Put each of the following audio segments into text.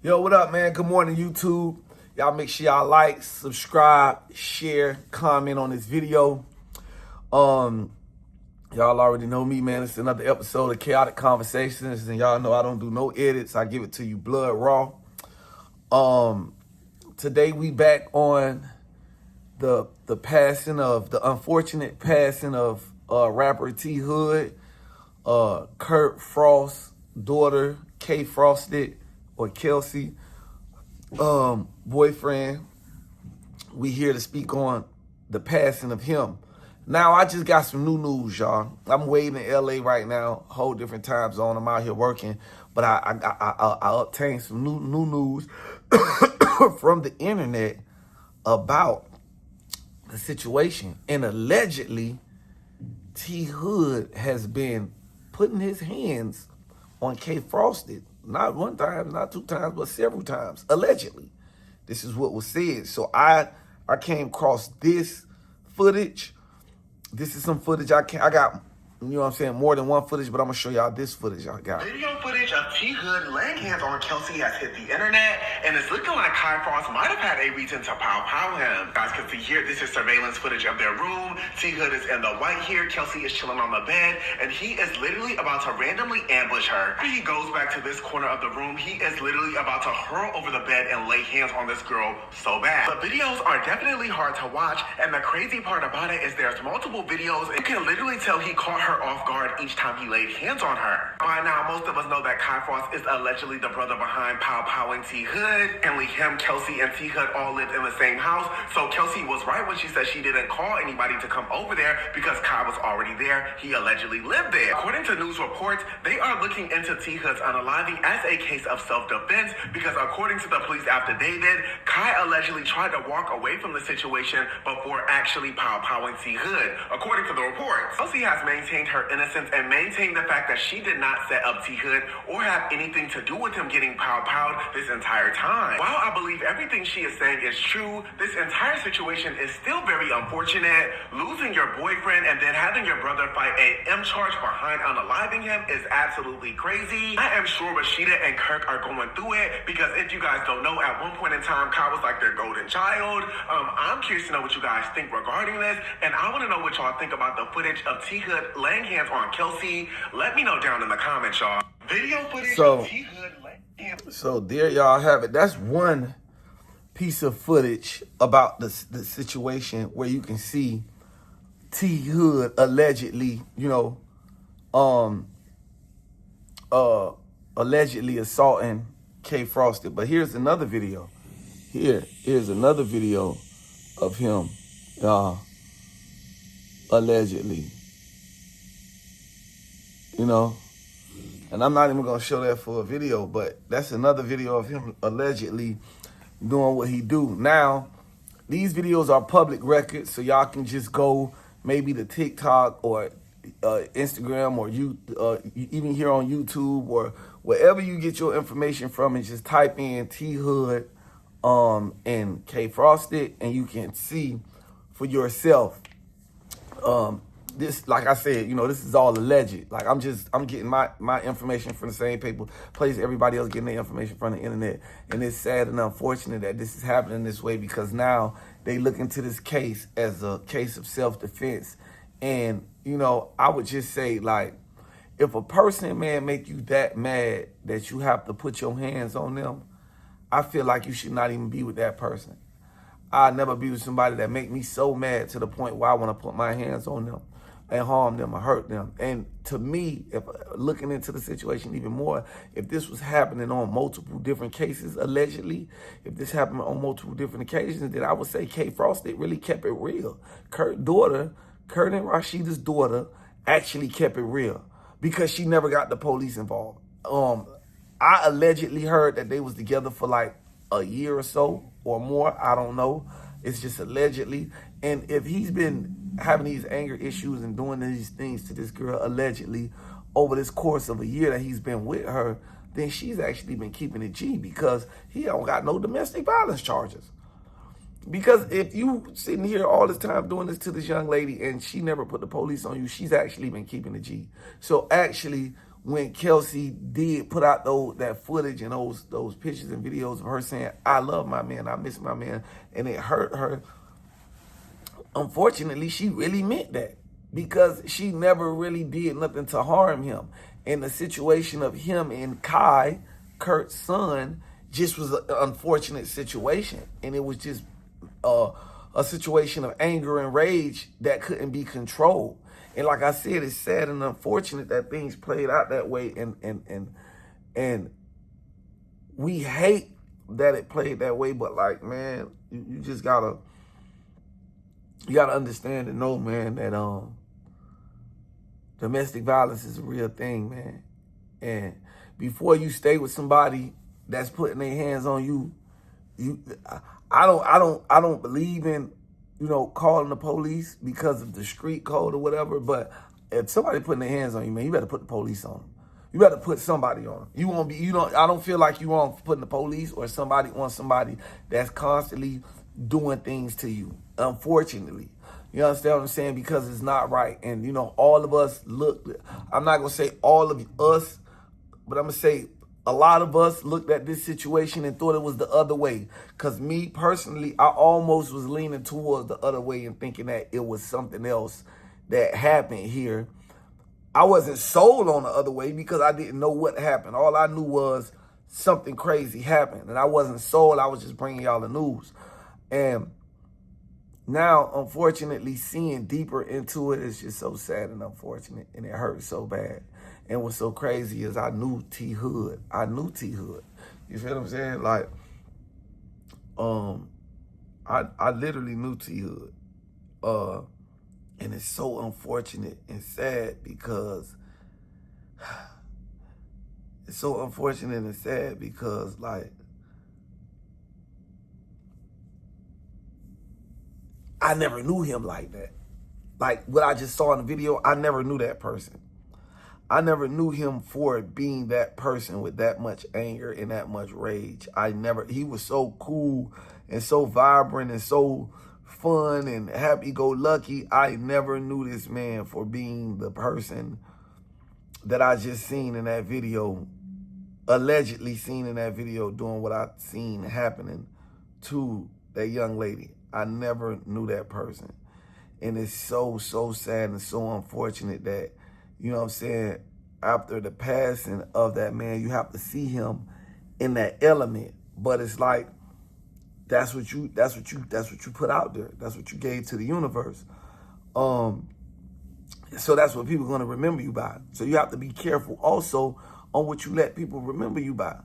Yo, what up, man? Good morning, YouTube. Y'all make sure y'all like, subscribe, share, comment on this video. Y'all already know me, man. It's another episode of Chaotic Conversations, and y'all know I don't do no edits. I give it to you blood raw. Today we back on the unfortunate passing of rapper T Hood, Kirk Frost's daughter, K Frosted, or Kelsey, boyfriend. We here to speak on the passing of him. Now, I just got some new news, y'all. I'm waiting in LA right now, whole different time zone. I'm out here working, but I obtained some new news from the internet about the situation, and allegedly, T Hood has been putting his hands on K Frosted. Not one time, not two times, but several times, allegedly. This is what was said. So I came across this footage. This is some footage I got, you know what I'm saying, more than one footage, but I'm going to show y'all this footage I got. Video footage of T Hood laying hands on Kelsey has hit the internet, and it's looking like Kai Frost might have had a reason to pow him. Guys can see here, this is surveillance footage of their room. T Hood is in the white here, Kelsey is chilling on the bed, and he is literally about to randomly ambush her. He goes back to this corner of the room, he is literally about to hurl over the bed and lay hands on this girl so bad. The videos are definitely hard to watch, and the crazy part about it is there's multiple videos, and you can literally tell he caught her off guard each time he laid hands on her. By now, most of us know that Kai Frost is allegedly the brother behind powing T Hood. And him, Kelsey, and T Hood all lived in the same house. So Kelsey was right when she said she didn't call anybody to come over there because Kai was already there. He allegedly lived there. According to news reports, they are looking into T Hood's unaliving as a case of self-defense because according to the police affidavit, Kai allegedly tried to walk away from the situation before actually powing T Hood. According to the reports, Kelsey has maintained her innocence and maintained the fact that she did not set up T Hood or have anything to do with him getting powed this entire time. While I believe everything she is saying is true, this entire situation is still very unfortunate. Losing your boyfriend and then having your brother fight a M charge behind unaliving him is absolutely crazy. I am sure Rashida and Kirk are going through it because if you guys don't know, at one point in time, Kai was like their golden child. I'm curious to know what you guys think regarding this, and I want to know what y'all think about the footage of T Hood laying hands on Kelsey. Let me know down in the comments, y'all. Video footage of T Hood laying hands. So there y'all have it. That's one piece of footage about the situation where you can see T Hood allegedly, allegedly assaulting K Frosted. But here's another video. Here's another video of him allegedly. And I'm not even going to show that for a video, but that's another video of him allegedly doing what he do. Now, these videos are public records, so y'all can just go maybe to TikTok or Instagram or even here on YouTube or wherever you get your information from, and just type in T Hood and K Frosted, and you can see for yourself. This, like I said, this is all alleged. Like I'm getting my information from the same place everybody else getting their information from the internet. And it's sad and unfortunate that this is happening this way, because now they look into this case as a case of self-defense. And, I would just say, like, if a person, man, make you that mad that you have to put your hands on them, I feel like you should not even be with that person. I'll never be with somebody that make me so mad to the point where I want to put my hands on them and harm them or hurt them. And to me, if looking into the situation even more, if this was happening on multiple different cases, allegedly, if this happened on multiple different occasions, then I would say K Frosted really kept it real. Kurt and Rashida's daughter actually kept it real because she never got the police involved. I allegedly heard that they was together for like a year or so or more. I don't know. It's just allegedly. And if he's been having these anger issues and doing these things to this girl allegedly over this course of a year that he's been with her, then she's actually been keeping it G, because he don't got no domestic violence charges. Because if you sitting here all this time doing this to this young lady and she never put the police on you, she's actually been keeping it G. So actually, when Kelsey did put out that footage and those pictures and videos of her saying, I love my man, I miss my man, and it hurt her. Unfortunately, she really meant that because she never really did nothing to harm him. And the situation of him and Kai, Kirk's son, just was an unfortunate situation. And it was just a situation of anger and rage that couldn't be controlled. And like I said, it's sad and unfortunate that things played out that way, and we hate that it played that way. But like, man, you just gotta understand and know, man, that domestic violence is a real thing, man. And before you stay with somebody that's putting their hands on you, I don't believe in, calling the police because of the street code or whatever. But if somebody putting their hands on you, man, you better put the police on them. You better put somebody on them. You won't be, I don't feel like you want putting the police or somebody on somebody that's constantly doing things to you. Unfortunately, you understand what I'm saying? Because it's not right. And, all of us I'm not going to say all of us, but I'm going to say a lot of us looked at this situation and thought it was the other way. Because me personally, I almost was leaning towards the other way and thinking that it was something else that happened here. I wasn't sold on the other way because I didn't know what happened. All I knew was something crazy happened. And I wasn't sold. I was just bringing y'all the news. And now, unfortunately, seeing deeper into it is just so sad and unfortunate. And it hurts so bad. And what's so crazy is I knew T Hood. You feel what I'm saying? Like, I literally knew T Hood. And it's so unfortunate and sad because like, I never knew him like that. Like what I just saw in the video, I never knew that person. I never knew him for being that person with that much anger and that much rage. He was so cool and so vibrant and so fun and happy-go-lucky. I never knew this man for being the person that I just seen in that video, allegedly seen in that video, doing what I seen happening to that young lady. I never knew that person. And it's so sad and so unfortunate that, you know what I'm saying, after the passing of that man, you have to see him in that element. But it's like, that's what you put out there. That's what you gave to the universe. So that's what people are going to remember you by. So you have to be careful also on what you let people remember you by.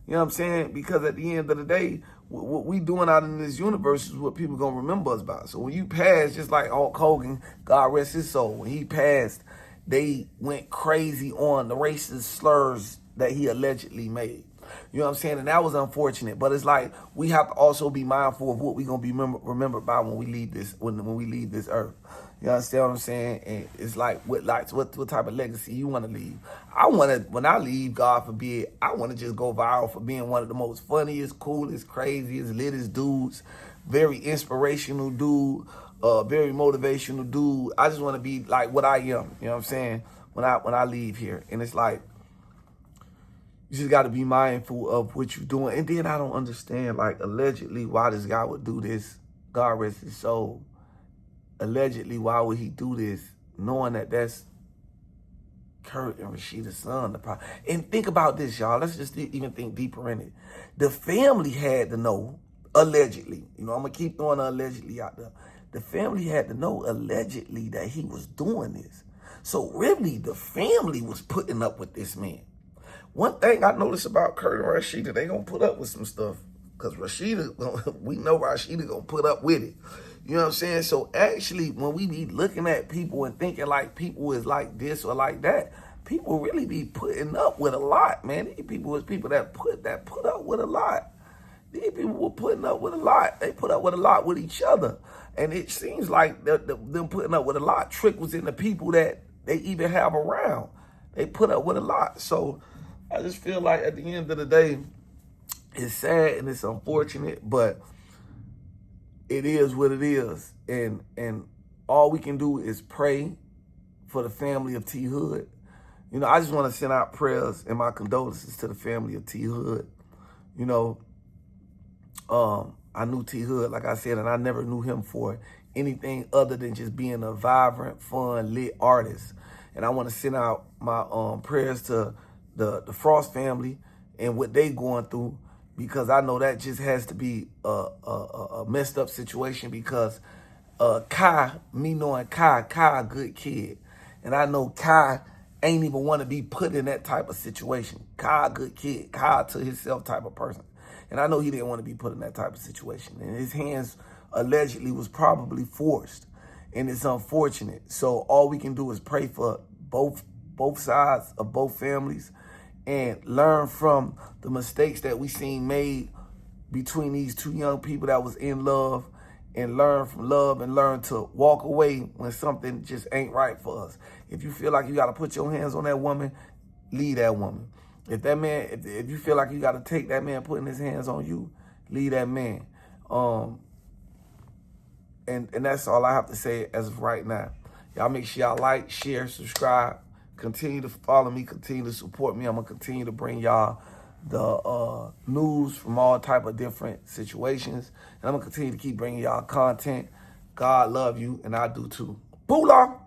You know what I'm saying? Because at the end of the day, what we doing out in this universe is what people going to remember us by. So when you pass, just like Hulk Hogan, God rest his soul, when he passed, they went crazy on the racist slurs that he allegedly made. You know what I'm saying? And that was unfortunate. But it's like, we have to also be mindful of what we're going to be remembered by when we leave this, when we leave this earth. You understand what I'm saying? And it's like, what type of legacy you want to leave? When I leave, God forbid, I want to just go viral for being one of the most funniest, coolest, craziest, littest dudes, very inspirational dude, very motivational dude. I just want to be like what I am. You know what I'm saying? When I leave here. And it's like, you just got to be mindful of what you're doing. And then I don't understand, like, allegedly, why this guy would do this. God rest his soul. Allegedly, why would he do this, knowing that that's Kirk and Rashida's son? And think about this, y'all. Let's just even think deeper in it. The family had to know, allegedly. I'm going to keep throwing allegedly out there. The family had to know, allegedly, that he was doing this. So really, the family was putting up with this man. One thing I noticed about Kirk and Rashida, they gonna put up with some stuff. Because Rashida, we know Rashida gonna put up with it. You know what I'm saying? So actually, when we be looking at people and thinking like people is like this or like that, people really be putting up with a lot, man. These people is people that put up with a lot. These people were putting up with a lot. They put up with a lot with each other. And it seems like them putting up with a lot trickles in the people that they even have around. They put up with a lot. So I just feel like at the end of the day, it's sad and it's unfortunate, but it is what it is. And all we can do is pray for the family of T Hood. You know, I just want to send out prayers and my condolences to the family of T Hood. You know, I knew T Hood, like I said, and I never knew him for anything other than just being a vibrant, fun, lit artist. And I want to send out my prayers to the Frost family and what they going through, because I know that just has to be a messed up situation, because Kai, me knowing Kai a good kid. And I know Kai ain't even want to be put in that type of situation. Kai a good kid. Kai to himself type of person. And I know he didn't want to be put in that type of situation. And his hands allegedly was probably forced. And it's unfortunate. So all we can do is pray for both sides of both families and learn from the mistakes that we seen made between these two young people that was in love, and learn from love and learn to walk away when something just ain't right for us. If you feel like you got to put your hands on that woman, leave that woman. If that man, if you feel like you got to take that man putting his hands on you, leave that man. And that's all I have to say as of right now. Y'all make sure y'all like, share, subscribe. Continue to follow me. Continue to support me. I'm going to continue to bring y'all the news from all type of different situations. And I'm going to continue to keep bringing y'all content. God love you, and I do too. Boolah!